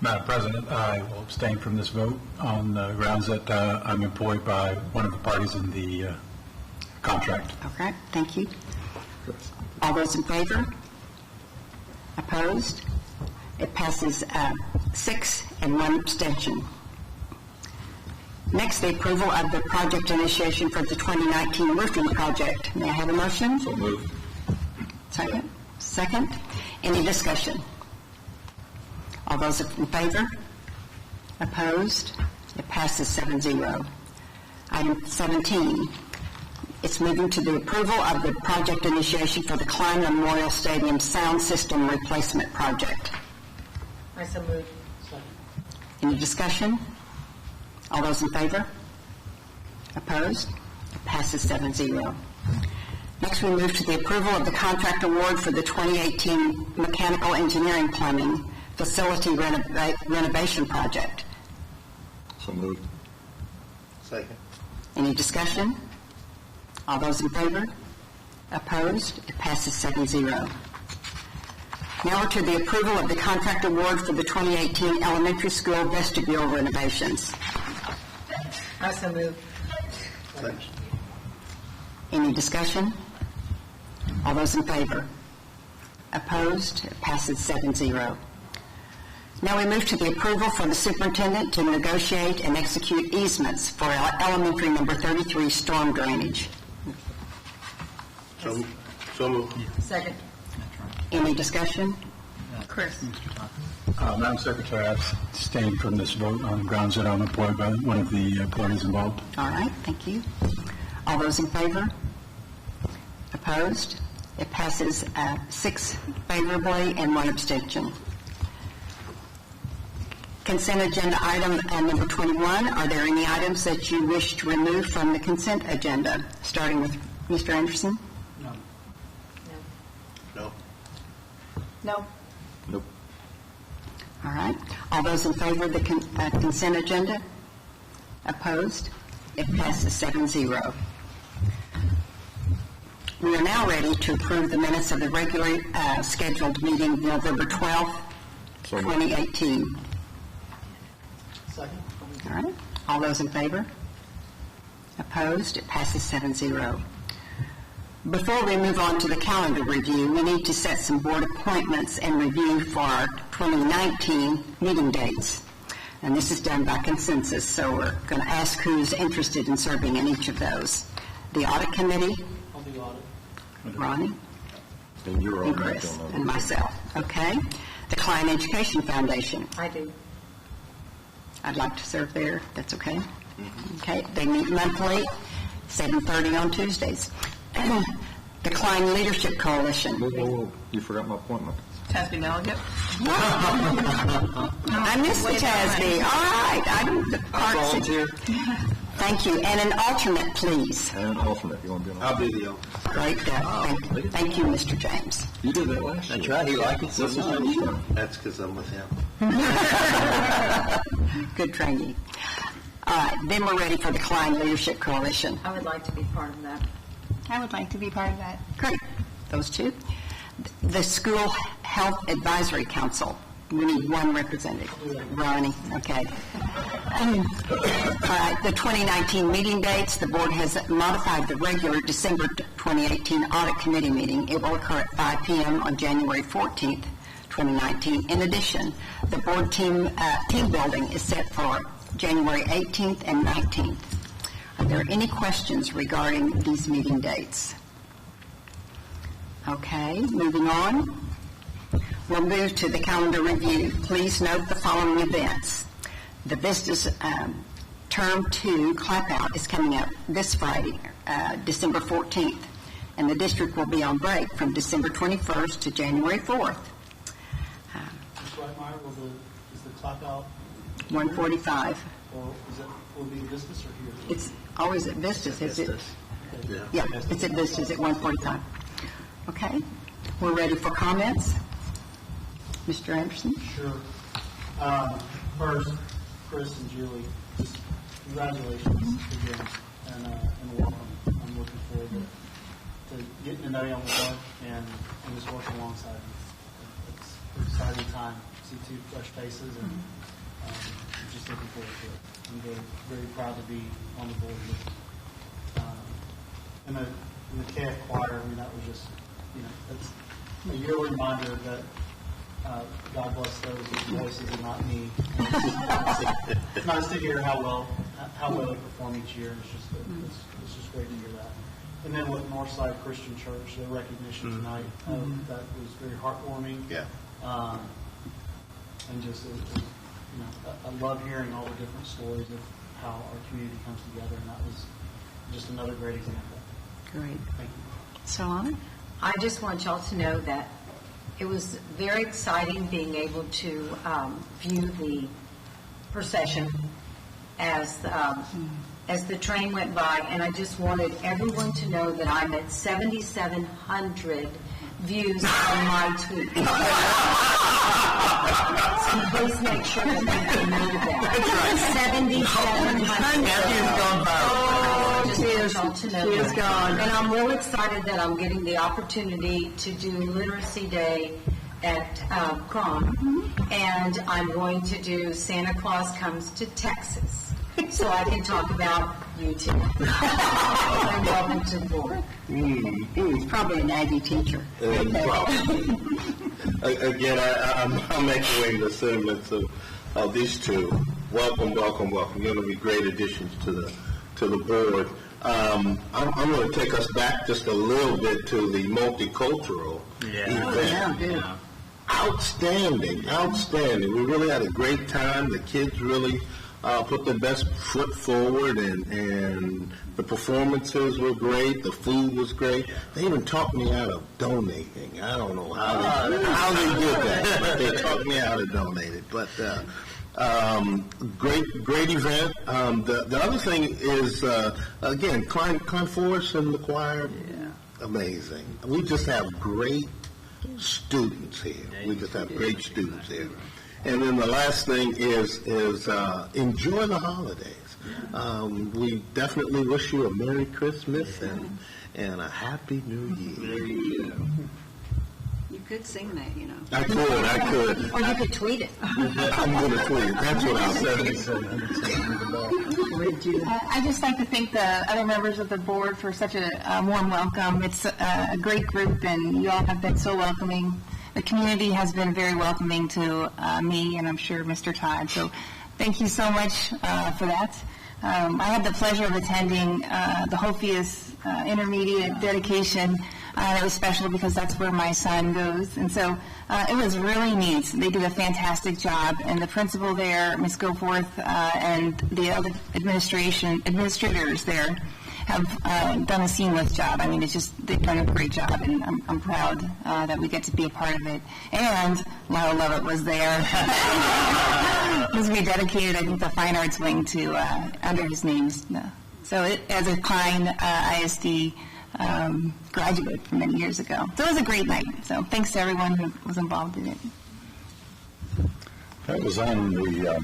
Madam President, I will abstain from this vote on the grounds that I'm employed by one of the parties in the contract. Okay, thank you. All those in favor? Opposed? It passes 6 and 1 abstention. Next, the approval of the project initiation for the 2019 roofing project. May I have a motion? So moved. Second? Second? Any discussion? All those in favor? Opposed? It passes 7-0. Item 17. It's moving to the approval of the project initiation for the Klein Memorial Stadium sound system replacement project. I so move. Any discussion? All those in favor? Opposed? It passes 7-0. Next, we move to the approval of the contract award for the 2018 Mechanical Engineering Plumbing Facility Renovation Project. So moved. Second. Any discussion? All those in favor? Opposed? It passes 7-0. Now we're to the approval of the contract award for the 2018 elementary school vestibule renovations. I so move. Second. Any discussion? All those in favor? Opposed? It passes 7-0. Now we move to the approval for the superintendent to negotiate and execute easements for elementary number 33 storm drainage. So moved. Second. Any discussion? Chris. Madam Secretary, I've abstained from this vote on grounds that I'm employed by one of the parties involved. All right, thank you. All those in favor? Opposed? It passes 6 favorably and 1 abstention. Consent agenda item number 21. Are there any items that you wish to remove from the consent agenda? Starting with Mr. Anderson? No. No. Nope. All right. All those in favor of the consent agenda? Opposed? It passes 7-0. We are now ready to approve the minutes of the regularly scheduled meeting November 12th, 2018. Second. All right. All those in favor? Opposed? It passes 7-0. Before we move on to the calendar review, we need to set some board appointments and review for our 2019 meeting dates. And this is done by consensus, so we're going to ask who's interested in serving in each of those. The Audit Committee? I'll do audit. Ronnie? And you're And on Chris? that, And myself. Okay. The Klein Education Foundation? I do. I'd like to serve there. That's okay. Okay. They meet monthly, 7:30 on Tuesdays. The Klein Leadership Coalition. Whoa. You forgot my appointment. Tasby delegate. I missed the Tasby. All right. I volunteer. Thank you. And an alternate, please. And an alternate. You want to be an I'll alternate? be the alternate. Great. Thank you, Mr. James. You did that last year. That's right, he liked it so much. That's because I'm with him. Good training. All right. Then we're ready for the Klein Leadership Coalition. I would like to be part of that. I would like to be part of that. Great. Those two. The School Health Advisory Council. We need 1 representative. Ronnie, okay. All right, the 2019 meeting dates. The board has modified the regular December 2018 Audit Committee meeting. It will occur at 5 p.m. on January 14th, 2019. In addition, the board team building is set for January 18th and 19th. Are there any questions regarding these meeting dates? Okay, moving on. We'll move to the calendar review. Please note the following events. The Vistas Term 2 Clap Out is coming up this Friday, December 14th, and the district will be on break from December 21st to January 4th. Ms. Reitmeyer, is the clap out? 1:45. Or will it be Vistas or here? It's always at Vistas, is it? Yeah. Yeah, it's at Vistas at 1:45. Okay, we're ready for comments. Mr. Anderson? Sure. First, Chris and Julie, just congratulations again and welcome. I'm looking forward to getting to know you on the board and just working alongside you. It's an exciting time to see 2 fresh faces, and I'm just looking forward to it. I'm very, very proud to be on the board with you. In the KF choir, I mean, that was just, that's a yearly reminder that God bless those whose voices and not me. It's nice to hear how well they perform each year. It's just great to hear that. And then with Northside Christian Church, their recognition tonight, that was very heartwarming. Yeah. And just I love hearing all the different stories of how our community comes together, and that was just another great example. Great. So on? I just want y'all to know that it was very exciting being able to view the procession as the train went by, and I just wanted everyone to know that I'm at 7,700 views on my tweet. So please make sure that you know that. That's 7,700. She is gone. And I'm real excited that I'm getting the opportunity to do Literacy Day at Cron, and I'm going to do Santa Claus Comes to Texas, so I can talk about you two. And welcome to the board. He's probably an Aggie teacher. Again, I'm echoing the sentiments of these two. Welcome, welcome, welcome. You're going to be great additions to the board. I'm going to take us back just a little bit to the multicultural event. Yeah. Outstanding, outstanding. We really had a great time. The kids really put their best foot forward, and the performances were great. The food was great. They even talked me out of donating. I don't know how they did that, but they talked me out of donating. But great event. The other thing is, again, Klein Forest and the choir, amazing. We just have great students here. We just have great students here. And then the last thing is enjoy the holidays. We definitely wish you a Merry Christmas and a Happy New Year. You could sing that, you know. I could. Or you could tweet it. I'm going to tweet it. That's what I'll say. I'd just like to thank the other members of the board for such a warm welcome. It's a great group, and you all have been so welcoming. The community has been very welcoming to me, and I'm sure Mr. Todd. So thank you so much for that. I had the pleasure of attending the Hophius intermediate dedication. It was special because that's where my son goes. And so it was really neat. They did a fantastic job. And the principal there, Ms. Goforth, and the other administrators there have done a seamless job. I mean, they've done a great job, and I'm proud that we get to be a part of it. And Lyle Lovett was there. Because we dedicated, I think, the Fine Arts Wing to under his name. So as a Klein ISD graduate from many years ago. So it was a great night. So thanks to everyone who was involved in it. That was on the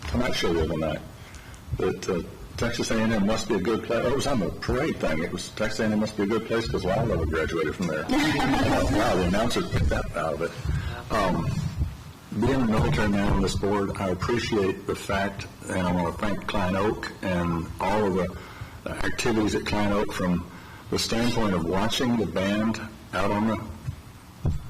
Tonight Show the other night. That Texas A&M must be a good place. It was on the parade thing. It was Texas A&M must be a good place because Lyle Lovett graduated from there. Wow, the announcer picked that out of it. Being a military man on this board, I appreciate the fact, and I want to thank Klein Oak and all of the activities at Klein Oak from the standpoint of watching the band out on the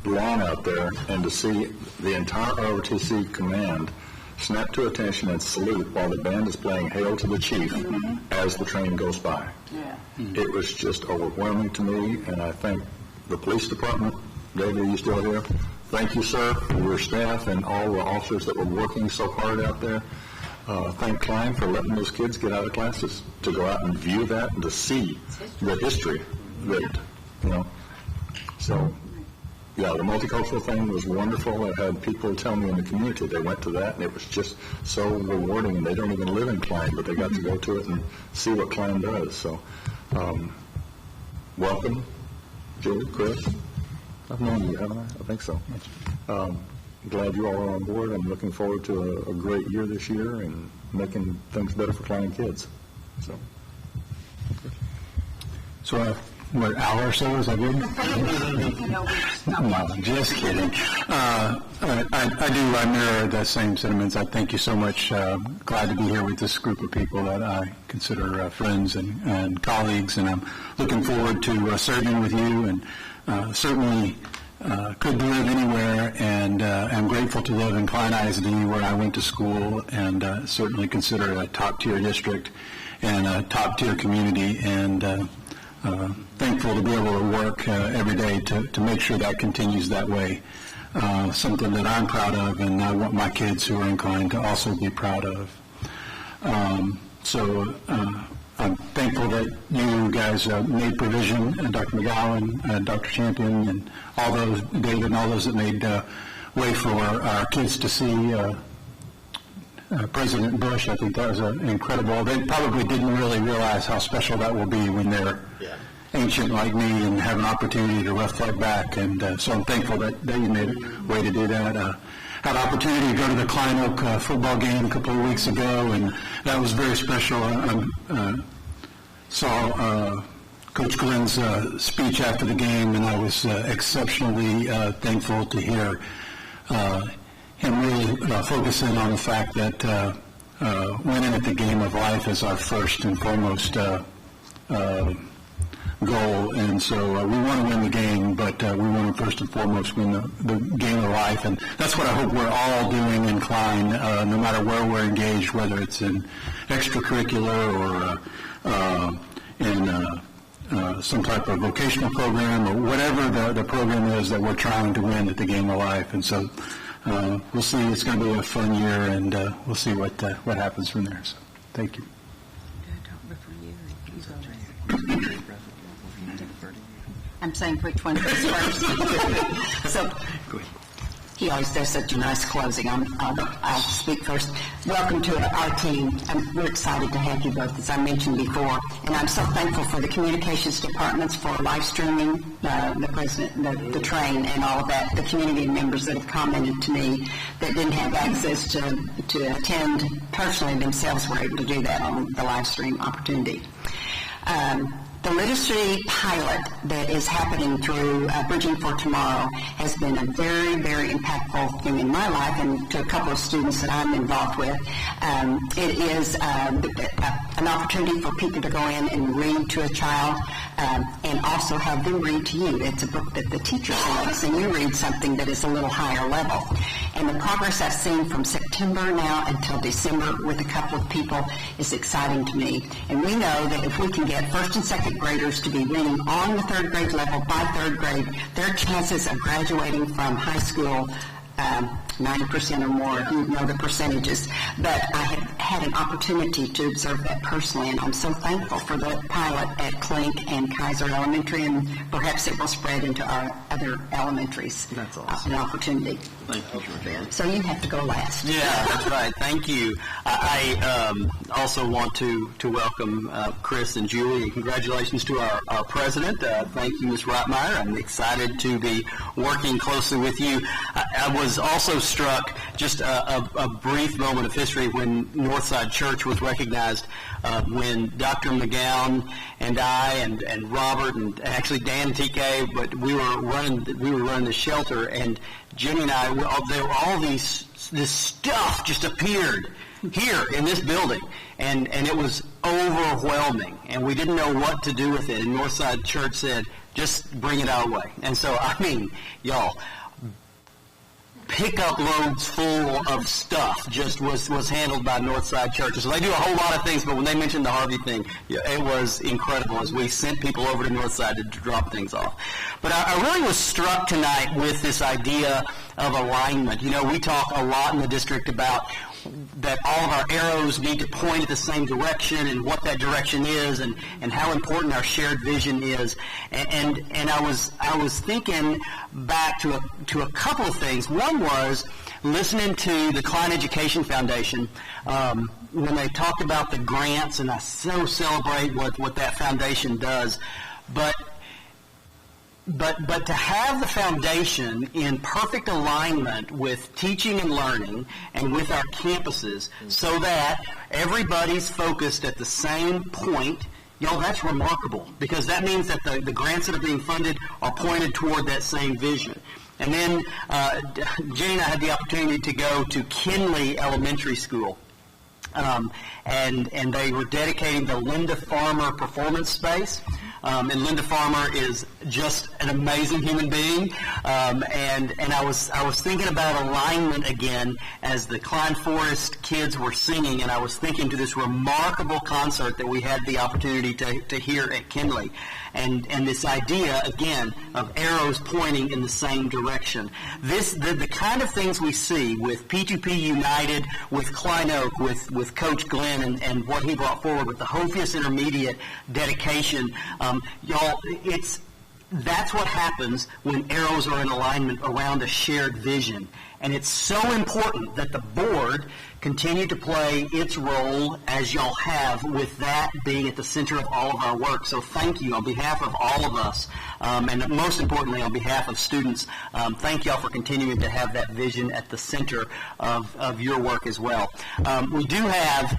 lawn out there and to see the entire ROTC command snap to attention and salute while the band is playing Hail to the Chief as the train goes by. It was just overwhelming to me, and I thank the police department. David, are you still here? Thank you, sir, for your staff and all the officers that were working so hard out there. Thank Klein for letting those kids get out of classes to go out and view that and to see the history that, So, yeah, the multicultural thing was wonderful. I had people tell me in the community they went to that, and it was just so rewarding. And they don't even live in Klein, but they got to go to it and see what Klein does. So, welcome, Julie, Chris. I've known you, haven't I? I think so. Glad you all are on board. I'm looking forward to a great year this year and making things better for Klein kids. So, what, hour or so, is that good? No, just kidding. I mirror the same sentiments. I thank you so much. Glad to be here with this group of people that I consider friends and colleagues, and I'm looking forward to serving with you, and certainly could live anywhere, and I'm grateful to live in Klein ISD where I went to school, and certainly consider it a top-tier district and a top-tier community, and thankful to be able to work every day to make sure that continues that way. Something that I'm proud of, and I want my kids who are inclined to also be proud of. I'm thankful that you guys made provision, Dr. McGowan, Dr. Champion, and all those, David, and all those that made way for our kids to see President Bush. I think that was incredible. They probably didn't really realize how special that will be when they're ancient like me and have an opportunity to reflect back. And so I'm thankful that you made a way to do that. Had an opportunity to go to the Klein Oak football game a couple of weeks ago, and that was very special. I saw Coach Glenn's speech after the game, and I was exceptionally thankful to hear him really focusing on the fact that winning at the game of life is our first and foremost goal. And so we want to win the game, but we want to first and foremost win the game of life. And that's what I hope we're all doing in Klein, no matter where we're engaged, whether it's in extracurricular or in some type of vocational program or whatever the program is that we're trying to win at the game of life. And so we'll see. It's going to be a fun year, and we'll see what happens from there. So thank you. I'm saying which one goes first. So, he always does such a nice closing. I'll speak first. Welcome to our team. We're excited to have you both, as I mentioned before. And I'm so thankful for the communications departments for live streaming, the president, the train, and all of that. The community members that have commented to me that didn't have access to attend personally themselves were able to do that on the live stream opportunity. The literacy pilot that is happening through Bridging for Tomorrow has been a very, very impactful thing in my life and to a couple of students that I'm involved with. It is an opportunity for people to go in and read to a child and also have them read to you. It's a book that the teacher selects, and you read something that is a little higher level. And the progress I've seen from September now until December with a couple of people is exciting to me. And we know that if we can get first and second graders to be reading on the third grade level by third grade, their chances of graduating from high school 90% or more, you know the percentages. But I have had an opportunity to observe that personally, and I'm so thankful for the pilot at Clink and Kaiser Elementary, and perhaps it will spread into our other elementaries. That's awesome. An opportunity. Thank you, Georgianne. So you have to go last. Yeah, that's right. Thank you. I also want to welcome Chris and Julie, and congratulations to our president. Thank you, Ms. Reitmeyer. I'm excited to be working closely with you. I was also struck, just a brief moment of history, when Northside Church was recognized, when Dr. McGowan and I and Robert and actually Dan and TK, but we were running the shelter, and Jenny and I, this stuff just appeared here in this building, and it was overwhelming, and we didn't know what to do with it. And Northside Church said, just bring it our way. And so, I mean, y'all, pickup loads full of stuff just was handled by Northside Church. So they do a whole lot of things, but when they mentioned the Harvey thing, it was incredible as we sent people over to Northside to drop things off. But I really was struck tonight with this idea of alignment. You know, we talk a lot in the district about that all of our arrows need to point at the same direction and what that direction is and how important our shared vision is. And I was thinking back to a couple of things. One was listening to the Klein Education Foundation when they talked about the grants, and I so celebrate what that foundation does. But to have the foundation in perfect alignment with teaching and learning and with our campuses so that everybody's focused at the same point, that's remarkable, because that means that the grants that are being funded are pointed toward that same vision. And then Jenny and I had the opportunity to go to Kinley Elementary School. And they were dedicating the Linda Farmer Performance Space. And Linda Farmer is just an amazing human being. And I was thinking about alignment again as the Klein Forest kids were singing, and I was thinking to this remarkable concert that we had the opportunity to hear at Kinley. and this idea, again, of arrows pointing in the same direction. The kind of things we see with P2P United, with Klein Oak, with Coach Glenn and what he brought forward with the Hophius Intermediate dedication, y'all, that's what happens when arrows are in alignment around a shared vision. And it's so important that the board continue to play its role as y'all have, with that being at the center of all of our work. So thank you on behalf of all of us, and most importantly on behalf of students. Thank y'all for continuing to have that vision at the center of your work as well. We do have,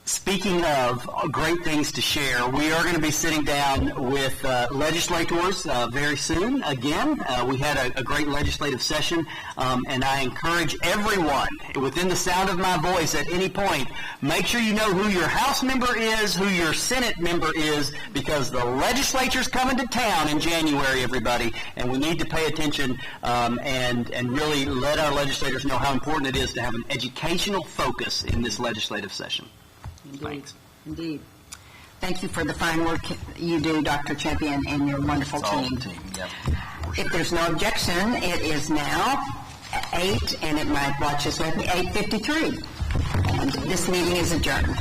speaking of great things to share, we are going to be sitting down with legislators very soon. Again, we had a great legislative session, and I encourage everyone within the sound of my voice at any point, make sure you know who your House member is, who your Senate member is, because the legislature's coming to town in January, everybody, and we need to pay attention and really let our legislators know how important it is to have an educational focus in this legislative session. Thanks. Indeed. Thank you for the fine work you do, Dr. Champion, and your wonderful team. Yep. If there's no objection, it is now 8, and it might watch us with me, 8:53. And this meeting is adjourned.